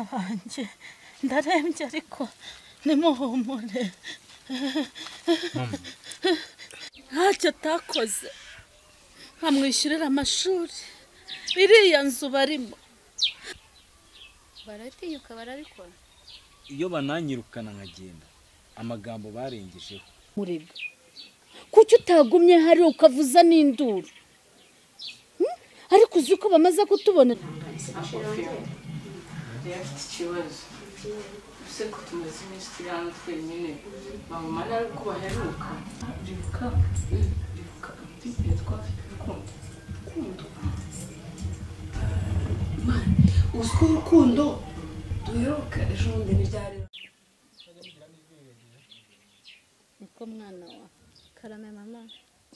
mwana wanjye ndarembye ariko nimuhumure ntacyo atakoze nkamwishyurira amashuri iriya nzu barimo baratinyuka barabikora iyo bananyirukana nkagenda amagambo barengejeho murega kuki utagumye hari ukavuza n'induru ariko uzi ko bamaze kutubona afite ikibazo ese ko tumaze iminsi turi hano twenyine mama nawe ko baheruka ribuka yitwa rukundo uzwi urukundo duheruka ejo bundi ntibyari niko mwana wa karame mama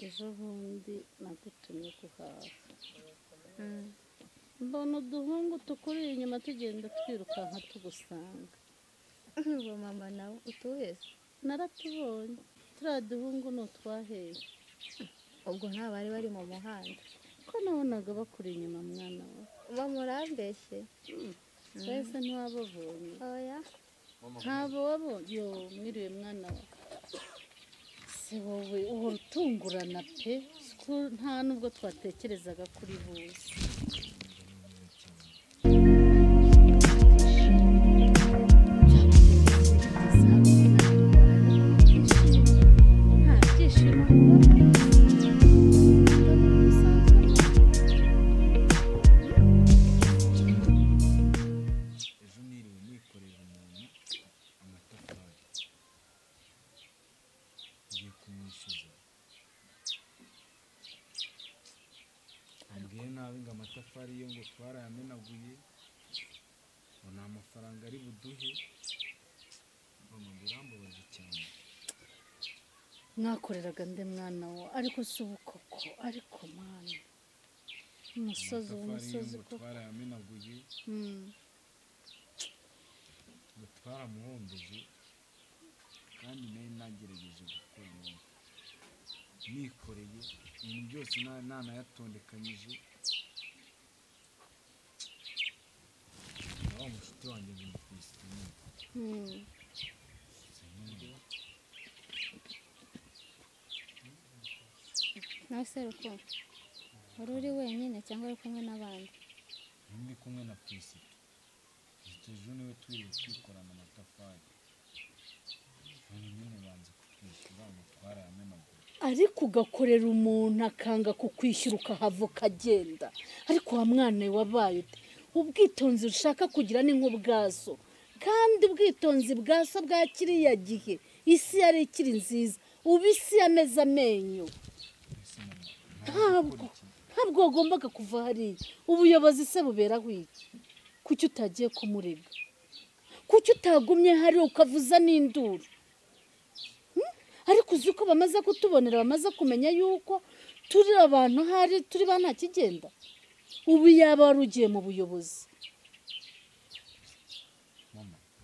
ejo bundi nagutumye guhaha mbona uduhungu tukuri inyuma tugenda twirukanka tugusanga ngo mama nawe utuheze naratubonye turiya duhungu ni utwaheye ubwo nta bari bari mu muhanda ko nabonaga bakuri inyuma mwana wa bamurambeshye wese ntiwababonye oya ntabo wabonye yo mwiriwe mwana wa se wowe uhora utungurana pe nta nubwo twatekerezaga kuri bose amatafari yo ngo twarayamenaguye ngo nta mafaranga ari buduhe ngo birambabaje cyane mwakoreraga nde mwana wa ariko si ubukoko ariko mwana umusozi koko twarayamenaguye ngo twaramuhombeje kandi nayo nagerageje gukora nikoreye ibintu byose nanayatondekanyije wa mushuti wanjye ngo mukwisitini nawe se ruko wari uri wenyine cyangwa uri kumwe n'abandi ndi kumwe na Priscilla ejo niwe twiriwe twikorana amatafari none nyine banze kutwishyura ngo twarayamenaguye ariko ugakorera umuntu akanga kukwishyura ukahava ukagenda ariko wa mwana wabaye ute ubwitonzi ushaka kugira ni nk'ubwaso kandi ubwitonzi bwaso bwa kiriya gihe isi yari ikiri nziza ubu isi yameze amenyo ntabwo wagombaga kuva hariya ubuyobozi se buberaho iki kuki utagiye kumurega kuki utagumye hari ukavuza n'induru ariko uzi ko bamaze kutubonera bamaze kumenya yuko turi abantu hari turi ba nta kigenda ubu yaba wari ugiye mu buyobozi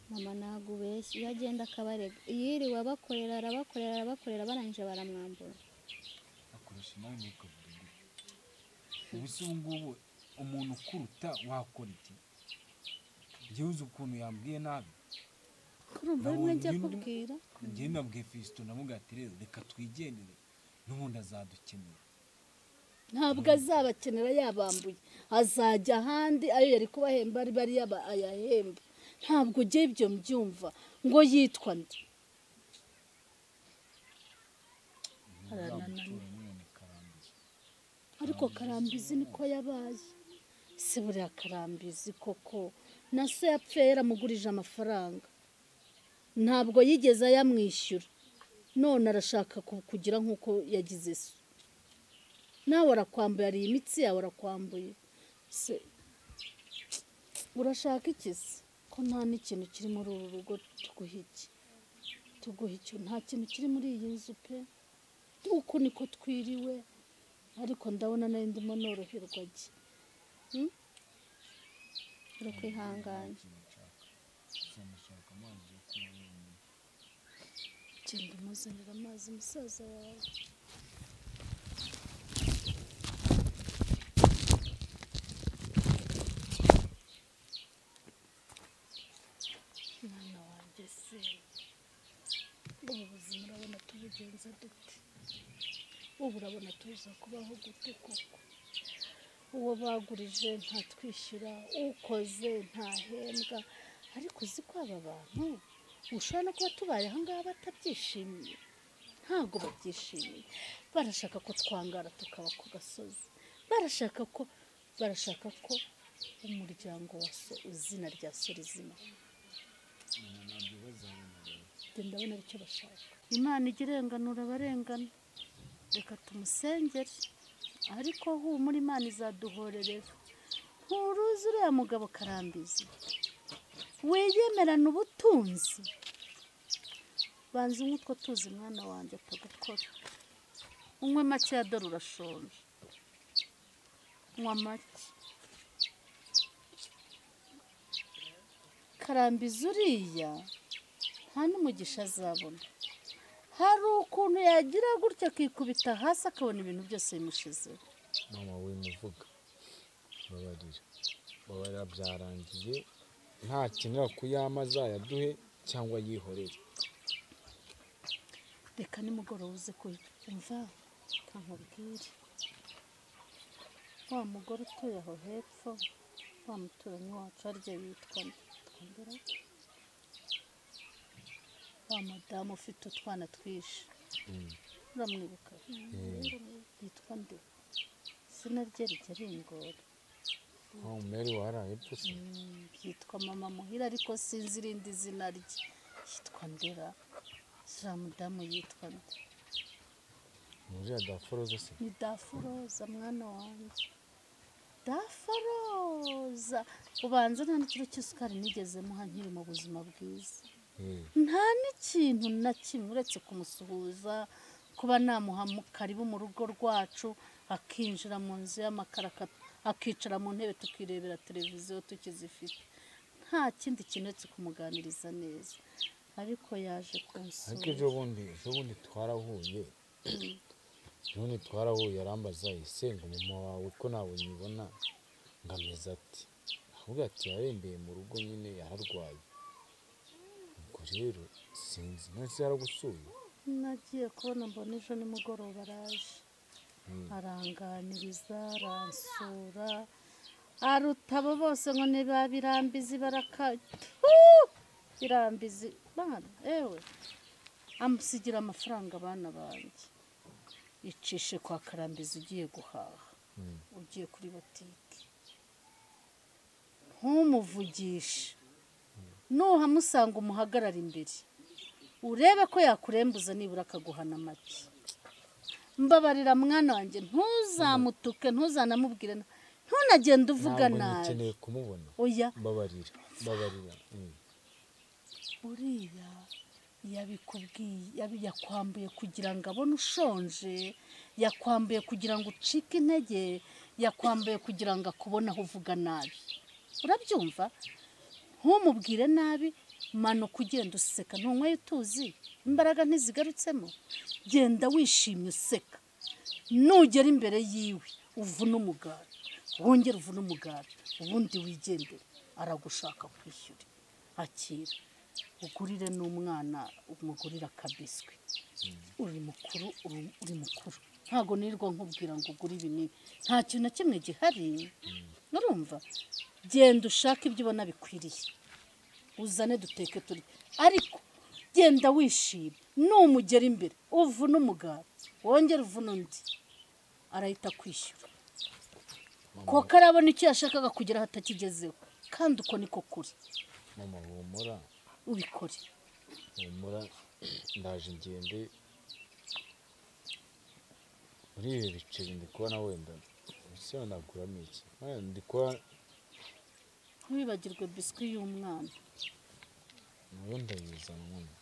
mama ntabwo ubeshya iyo agenda akabarega yiriwe arabakorera barangije baramwambura akoresha nawe ntukavuge ubu se ubu ngubu umuntu ukuruta wakora iki njyewe uzi ukuntu yambwiye nabi kurumva rimwe njya kubwira njyewe nabwiye Fiston namubwira ati rero reka twigendere n'ubundi azadukenera ntabwo azabakenera yabambuye azajya ahandi ayo yari kubahemba ari bariya ayahemba ntabwo ugiye ibyo mbyumva ngo yitwa ndi ariko Karambizi niko yabaye se buriya Karambizi koko na so yapfuye yaramugurije amafaranga ntabwo yigeze ayamwishyura none arashaka kugira nk'uko yagize so nawe arakwambuye ari imitsi yawe arakwambuye se urashaka iki se ko nta n'ikintu kiri muri uru rugo tuguha icyo nta kintu kiri muri iyi nzu pe uko niko twiriwe ariko ndabona nayo ndimo noroherwa agi uri kwihangana genda umuzanira amazi musaza wawe ubu buzima urabona tubugenza dute? Ubu urabona tuza kubaho gute koko? Uwo bagurije ntatwishyura, ukoze ntahembwa. Ariko uzi ko aba bantu ushobora no kuba tubaye aha ngaha batabyishimiye. Ntabwo babyishimiye, barashaka ko twangara tukaba ku gasozi, barashaka ko umuryango wa so izina rya so rizima. Ndabona aricyo bashaka. Imana ijya irenganura abarengana, reka tumusengere. Ariko humura, Imana izaduhorerera. Nturuzi uriya mugabo Karambizi wiyemerana ubutunzi. Banza nk'utwo tuzi mwana wanjye atagukora. Unywe make ya dore urashonje. Nywa make. Karambizi uriya nta n'umugisha azabona. Hari ukuntu yagira gutya akikubita hasi akabona ibintu byose bimushize. Mama wimuvuga, babarira byarangiye, ntakenera kuyamaza yaduhe cyangwa yihorere. Reka nimugoroba uze kumva kankubwire. Wa mugore utuye aho hepfo, wa muturanyi wacu arya yitwa Ndera. Wa madamu ufite utwana twishe. Uramwibuka? Yitwa Ndera. Izina rye rijya ringora. Umeri waraye pfusa. Yitwa Mama Muhira ariko sinzi irindi zina rye. Yitwa Ndera. Zira mudamu yitwa nde? Muriya Daforoza se? Ni Daforoza mwana wanjye. Daforoza. Ubanza nta n'ikiro cy'isukari nigeze muha nkiri mu buzima bwiza. Nta n'ikintu na kimwe uretse kumusuhuza, kuba namuha karibu mu rugo rwacu, akinjira mu nzu y'amakara akicara mu ntebe tukirebera televiziyo tukizifite. Nta kindi kintu uretse kumuganiriza neza. Ariko yaje kunsura. Ariko ejo bundi twarahuye arambaza isenga mama wawe ko nawe nyibona ngameze ati. Ahubwo ati yarembeye mu rugo nyine yararwaye. Ubwo rero sinzi nose yaragusuye. Nagiye kubona mbona ejo nimugoroba araje. Aranganiriza, aransura. Aruta abo bose ngo niba Birambizi Birambizi bana ewe amusigira amafaranga abana banjye. Icishe kwa Karambizi ugiye guhaha. Ugiye kuri botike. Ntumuvugishe. Nuhamusanga umuhagarara imbere. Urebe ko yakurembuza nibura akaguhana make. Mbabarira mwana wanjye, ntuzamutuke, ntuzanamubwire, ntunagende uvuga nabi. Ntabwo nkeneye kumubona. Oya. Mbabarira. Uriya yabikubwiye, yakwambuye kugira ngo abone ushonje, yakwambuye kugira ngo ucike intege, yakwambuye kugira ngo akubone aho uvuga nabi. Urabyumva? Ntumubwire nabi, manuka ugenda useka. Ntunyweye utuzi, imbaraga ntizigarutsemo. Genda wishimye useka. Nugera imbere yiwe uvuna umugara, wongera uvuna umugara, ubundi wigendere. Aragushaka kwishyura. Akira. Ugurire n'umwana, umugurira akabiswi. Uri mukuru. Ntago nirwa nkubwira ngo ugure ibinini. Nta kintu na kimwe gihari. Urumva? Genda ushaka ibyo ubona bikwiriye. Uzane duteke turi. Ariko genda wishimye. Numugera imbere uvuna umugara, wongera uvuna undi. Arahita kwishyura. Koko arabona icyo yashakaga kugera hatakigezeho. Kandi uko niko kuri. Mama humura. Ubikore. Humura ndaje ngende. Muri ibi biceri ndi kubona wenda. Ese naguramo iki? Ndi kuba Ntiwibagirwe biswi y'umwana. nayo ndayizana mwana.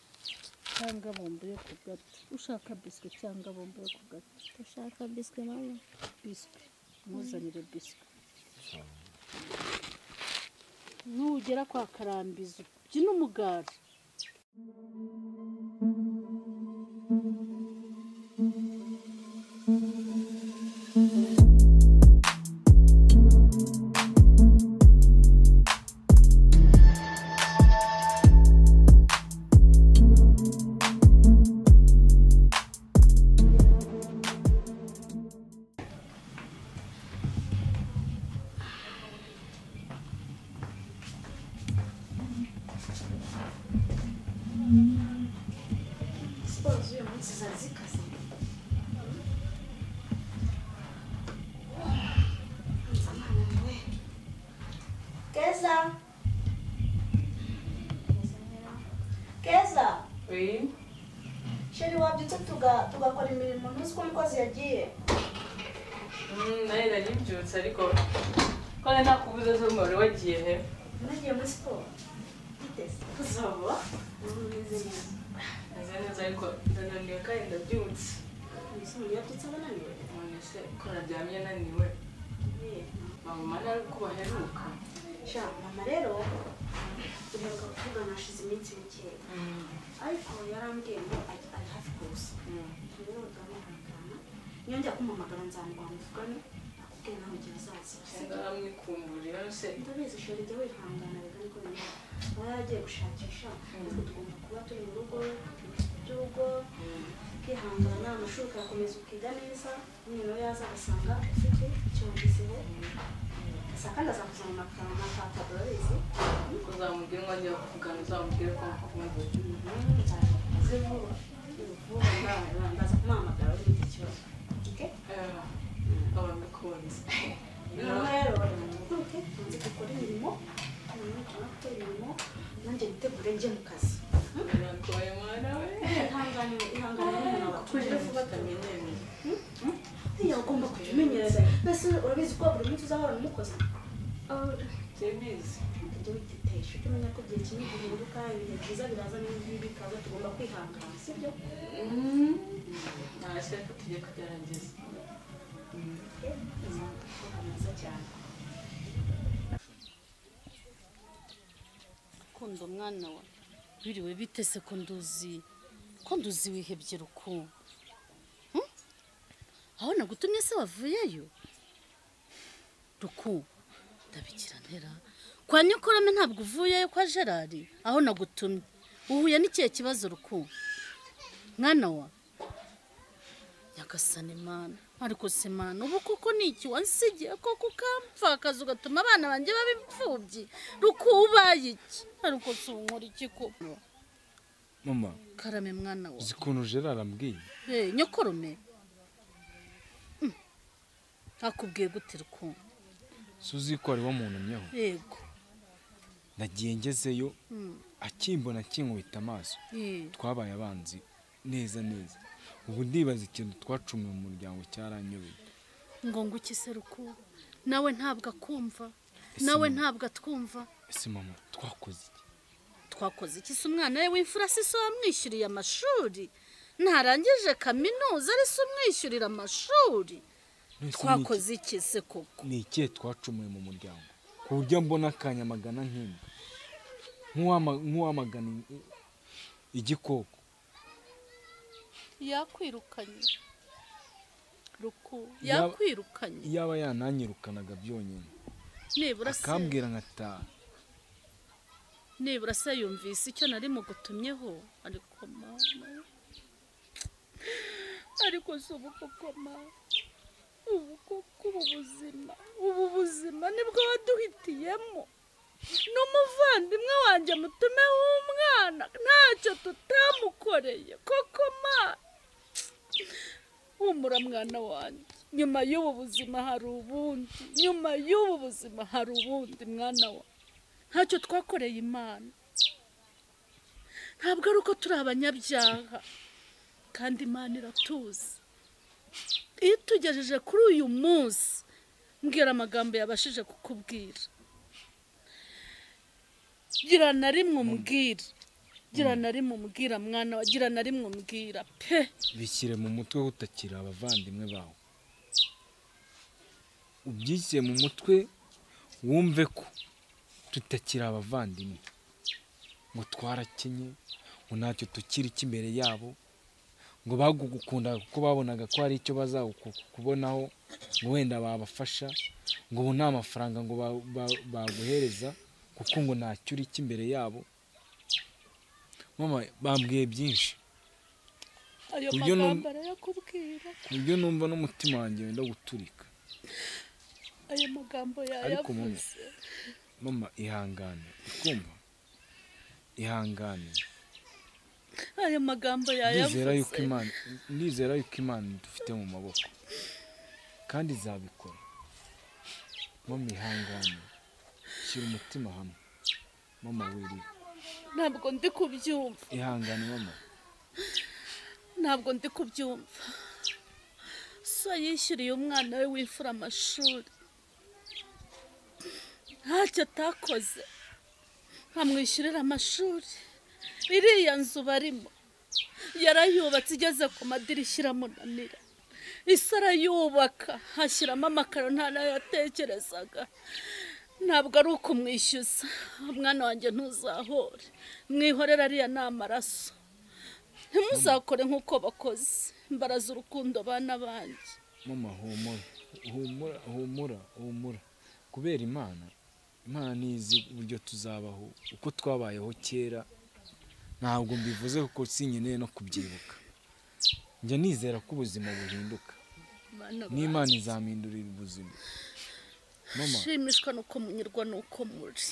Cyangwa bombo yo ku gati. Ushaka biswi cyangwa bombo yo ku gati? Ushaka biswi mama? Biswi. Muzanire biswi. Nugera kwa Karambizi byina umugara. z'uyu munsi zari zikaze. Nzamana we. Keza. Keza. Oui. Sheri wabyutse tugakora imirimo ntuzi ko umukozi yagiye. Nayo naribyutse ariko ko nakubuze zo wari wagiye he? Nagiye muri siporo. Biteze. Kuzaba? Meze neza. Meze neza ariko ndananiwe kandi ndabyutse. Umusore yabyutse abananiwe. None se ko naryamye naniwe? Mama nari ko baheruka. Sha mama rero duheruka kuvugana hashize iminsi mikeya. Ariko yarambwiye ngo ari hafi kuza. Rero ndamuhamagara. Niyo njya kumuhamagara nzamubwira muvugane akubwiye nawe igihe azaza. Ndaramwikumburira se. Ndabizi sheri jya wihangana reka niko bimeze. Aba yaragiye gushakisha ariko tugomba kuba turi mu rugo by'urugo kwihangana amashuri ukayakomeza ukiga neza nyine yaza agasanga ufite icyo wagezeho kandi azakuzana amataburo abizi uzamubwira ngo ajya kuvugana uzamubwire ko mukumbuye aze vuba ndaza kumuhamagara uri iki kibazo ababikunze noneho rero muguruke tuzi gukora imirimo gukora imirimo nanjye nitegure njye mu kazi biragoye mwana we ihangane n'umuntu kuje vuba atamenyereye iyo ugomba kujya umenyereza mbese urabizi ko buri munsi uzahora n'umukozi Tebizi. Ujye wititesha ujye umenya ko igihe kimwe gihinduka ibihe byiza biraza n'ibindi bikaza tugomba kwihangana sibyo nta shaka tugiye kugerageza neza cyane kunda umwana wa biriwe bitese ko nduzi wihebye ruku aho nagutumye se wavuyeyo ruku ndabikira ntera kwa nyokorame ntabwo uvuyeyo kwa Gerard aho nagutumye uhuye n'ikihe kibazo ruku mwana wa nyagasani mana ariko se mana ubu koko niki wansigiye koko ukampfakaza ugatuma abana banjye baba imfubyi ruku ubaye iki ariko se unkora iki koko mama karame mwana wa uzi ukuntu Gerard arambwiye nyokorome akubwiye gute ruku suzi ko ari wo muntu nyaho yego nagiye ngezeyo akimbona kinkubita amaso twabaye abanzi neza ubu ndibaza ikintu twacumiye mu muryango cyaranyobeye ngo nguki se ruku nawe ntabwo akumva nawe ntabwo atwumva ese mama twakoze iki se umwana we w'imfura si so wamwishyuriye amashuri ntarangije kaminuza ari se umwishyurira amashuri twakoze iki se koko ni ikihe twacumuye mu muryango ku buryo mbona akanyamagana nk'uwamagana igikoko yakwirukanye ruku yakwirukanye yaba yananyirukanaga byonyine akambwira nkataha nibura se yumvise icyo nari mugutumyeho ariko mama ariko si ubu koko mama ubu koko ubu buzima nibwo waduhitiyemo n'umuvandimwe wanjye mutumeho umwana ntacyo tutamukoreye koko mama humura mwana wanjye nyuma y'ubu buzima hari ubundi mwana wa ntacyo twakoreye imana ntabwo ari uko turi abanyabyaha kandi imana iratuzi iyo tugejeje kuri uyu munsi mbwira amagambo yabashije kukubwira gira na rimwe umbwira mwana wa gira na rimwe umbwira pe bishyire mu mutwe utakira abavandimwe bawe ubyishyire mu mutwe wumve ko tutakira abavandimwe ngo twarakenye ngo ntacyo tukiri imbere yabo ngo bagugukunda kuko babonaga ko hari icyo bazakubonaho ngo wenda babafasha ngo ubu nta mafaranga ngo baguhereza kuko ngo ntacyo uri imbere yabo mama bambwiye byinshi ayo magambo arayakubwira ibyo numva n'umutima wanjye wenda guturika ayo magambo yayavuze mama ihangane ukumva ihangane aya magambo yayavuze. Ndizera yuko Imana dufite mu maboko kandi izabikora. Mama ihangane, shyira umutima hamwe. Mama wiri, ntabwo ndi kubyumva. ihangane mama. Ntabwo ndi kubyumva. So yishyuriye umwana we w'imfura amashuri, ntacyo atakoze amwishyurira amashuri. Iriya nzu barimo yarayubatse igeze ku madirishya iramunanira. Isi arayubaka hashyiramo amakaro nta nayo yatekerezaga. Ntabwo ari ukumwishyuza. Mwana wanjye ntuzahore, mwihorera ariya ni amaraso. Ntimuzakore nk'uko bakoze. Mbaraza urukundo bana banjye. Mama humura. Kubera Imana nizi uburyo tuzabaho uko twabayeho kera. Ntabwo mbivuze kuko sinkeneye no kubyibuka. Njye nizera ko ubuzima buhinduka n'Imana izampindurira ubuzima. Mama shimishwa nuko munyurwa nuko muri.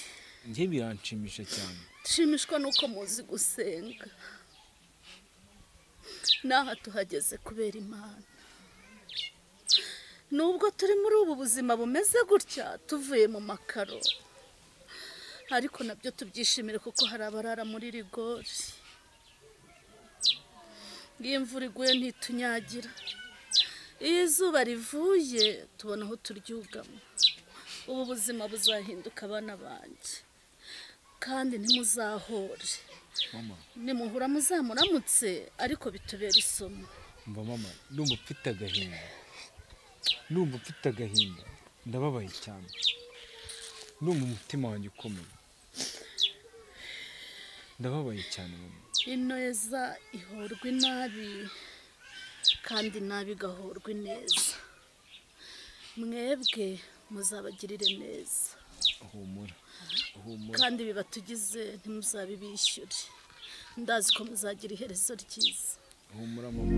Njye biranshimisha cyane. Shimishwa nuko muzi gusenga. Naha tuhageze kubera Imana. Nubwo turi muri ubu buzima bumeze gutya tuvuye mu makaro, ariko nabyo tubyishimire kuko hari abarara muri rigori. Iyo imvura iguye ntitunyagira, iyo izuba rivuye tubona aho turyugama. Ubu buzima buzahinduka abana banjye kandi ntimuzahore. Mama Nimuhura muzamuramutse ariko bitubera isomo. mva mama, ndumva mfite agahinda, ndababaye cyane. Ndumva umutima wanjye ukomeye, ndababaye cyane mama. Ineza ihorwa inabi kandi inabi igahorwa ineza. Mwebwe muzabagirire neza. Humura kandi bibatugize ntimuzabibishyure. Ndazi ko muzagira iherezo ryiza. humura mama.